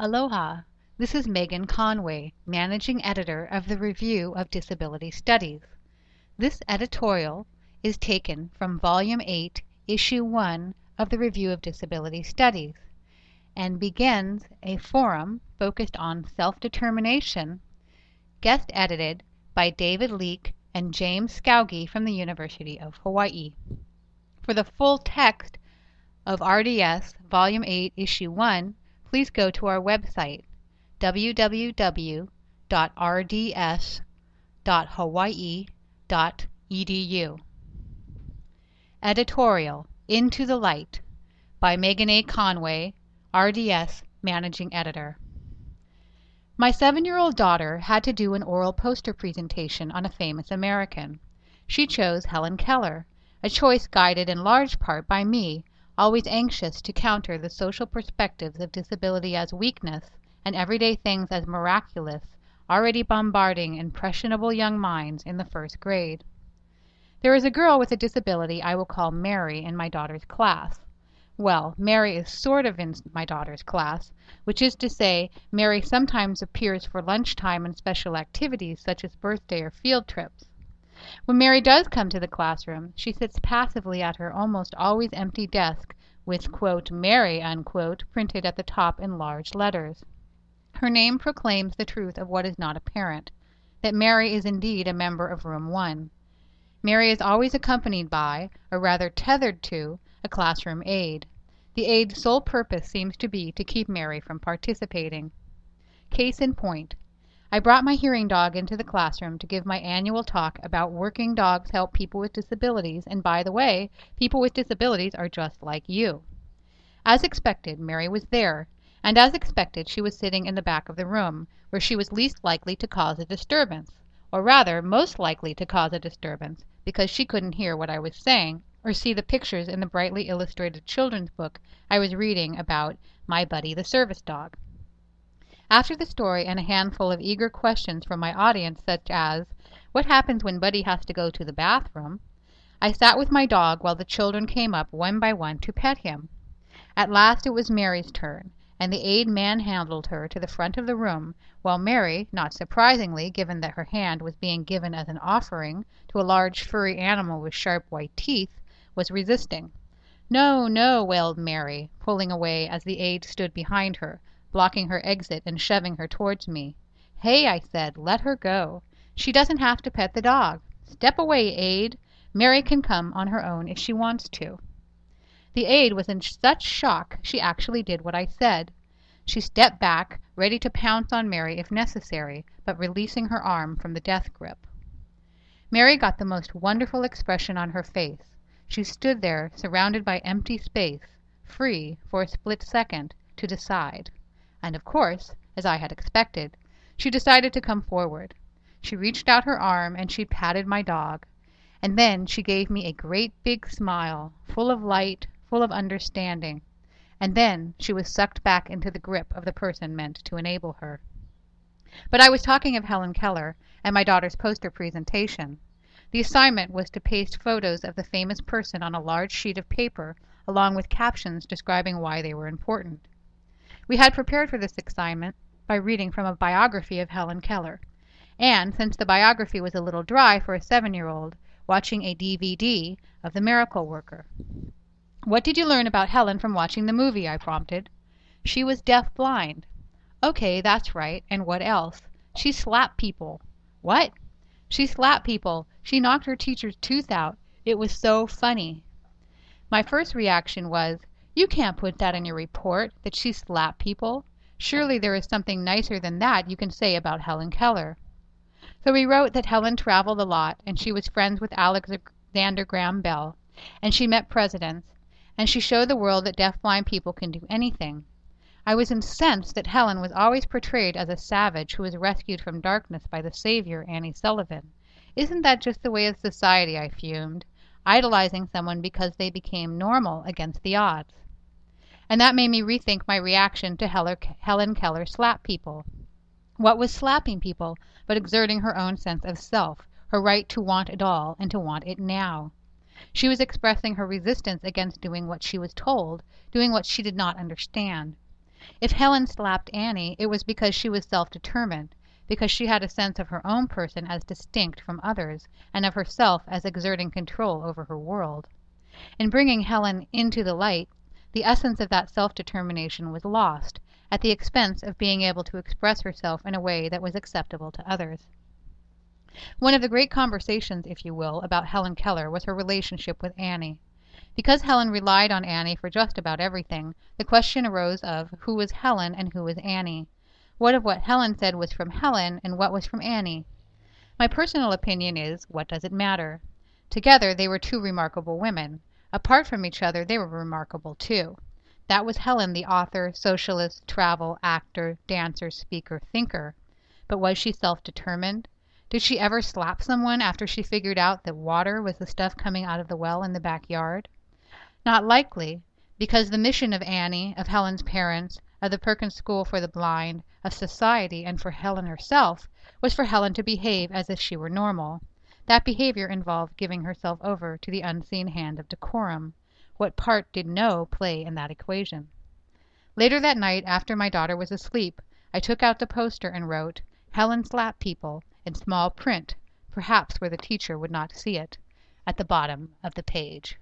Aloha, this is Megan Conway, Managing Editor of the Review of Disability Studies. This editorial is taken from Volume 8, Issue 1 of the Review of Disability Studies and begins a forum focused on self-determination, guest edited by David Leake and James Skauge from the University of Hawaii. For the full text of RDS Volume 8, Issue 1, please go to our website, www.rds.hawaii.edu. Editorial Into the Light by Megan A. Conway, RDS Managing Editor. My 7-year-old daughter had to do an oral poster presentation on a famous American. She chose Helen Keller, a choice guided in large part by me, always anxious to counter the social perspectives of disability as weakness and everyday things as miraculous, already bombarding impressionable young minds in the first grade. There is a girl with a disability I will call Mary in my daughter's class. Well, Mary is sort of in my daughter's class, which is to say, Mary sometimes appears for lunchtime and special activities such as birthday or field trips. When Mary does come to the classroom, she sits passively at her almost always empty desk with, quote, Mary, unquote, printed at the top in large letters. Her name proclaims the truth of what is not apparent, that Mary is indeed a member of Room 1. Mary is always accompanied by, or rather tethered to, a classroom aide. The aide's sole purpose seems to be to keep Mary from participating. Case in point, I brought my hearing dog into the classroom to give my annual talk about working dogs help people with disabilities, and by the way, people with disabilities are just like you. As expected, Mary was there, and as expected, she was sitting in the back of the room, where she was least likely to cause a disturbance, or rather, most likely to cause a disturbance, because she couldn't hear what I was saying, or see the pictures in the brightly illustrated children's book I was reading about My Buddy the Service Dog. After the story and a handful of eager questions from my audience such as, what happens when Buddy has to go to the bathroom? I sat with my dog while the children came up one by one to pet him. At last it was Mary's turn, and the aide manhandled her to the front of the room, while Mary, not surprisingly given that her hand was being given as an offering to a large furry animal with sharp white teeth, was resisting. No, no, wailed Mary, pulling away as the aide stood behind her, blocking her exit and shoving her towards me. Hey, I said, let her go. She doesn't have to pet the dog. Step away, aide. Mary can come on her own if she wants to. The aide was in such shock she actually did what I said. She stepped back, ready to pounce on Mary if necessary, but releasing her arm from the death grip. Mary got the most wonderful expression on her face. She stood there, surrounded by empty space, free, for a split second, to decide. And of course, as I had expected, she decided to come forward. She reached out her arm and she patted my dog. And then she gave me a great big smile, full of light, full of understanding. And then she was sucked back into the grip of the person meant to enable her. But I was talking of Helen Keller and my daughter's poster presentation. The assignment was to paste photos of the famous person on a large sheet of paper, along with captions describing why they were important. We had prepared for this assignment by reading from a biography of Helen Keller, and, since the biography was a little dry for a 7-year-old, watching a DVD of The Miracle Worker. What did you learn about Helen from watching the movie? I prompted. She was deaf-blind. Okay, that's right, and what else? She slapped people. What? She slapped people. She knocked her teacher's tooth out. It was so funny. My first reaction was, you can't put that in your report, that she slapped people. Surely there is something nicer than that you can say about Helen Keller. So we wrote that Helen traveled a lot, and she was friends with Alexander Graham Bell, and she met presidents, and she showed the world that deaf-blind people can do anything. I was incensed that Helen was always portrayed as a savage who was rescued from darkness by the savior, Annie Sullivan. Isn't that just the way of society, I fumed, idolizing someone because they became normal against the odds. And that made me rethink my reaction to Helen Keller slap people. What was slapping people but exerting her own sense of self, her right to want it all and to want it now? She was expressing her resistance against doing what she was told, doing what she did not understand. If Helen slapped Annie, it was because she was self-determined, because she had a sense of her own person as distinct from others, and of herself as exerting control over her world. In bringing Helen into the light, the essence of that self-determination was lost, at the expense of being able to express herself in a way that was acceptable to others. One of the great conversations, if you will, about Helen Keller was her relationship with Annie. Because Helen relied on Annie for just about everything, the question arose of who was Helen and who was Annie. What of what Helen said was from Helen, and what was from Annie? My personal opinion is, what does it matter? Together they were two remarkable women. Apart from each other they were remarkable too. That was Helen, the author, socialist, travel, actor, dancer, speaker, thinker. But was she self-determined? Did she ever slap someone after she figured out that water was the stuff coming out of the well in the backyard? Not likely, because the mission of Annie, of Helen's parents, of the Perkins School for the Blind, of society, and for Helen herself, was for Helen to behave as if she were normal. That behavior involved giving herself over to the unseen hand of decorum. What part did no play in that equation? Later that night, after my daughter was asleep, I took out the poster and wrote, "Helen slapped people," in small print, perhaps where the teacher would not see it, at the bottom of the page.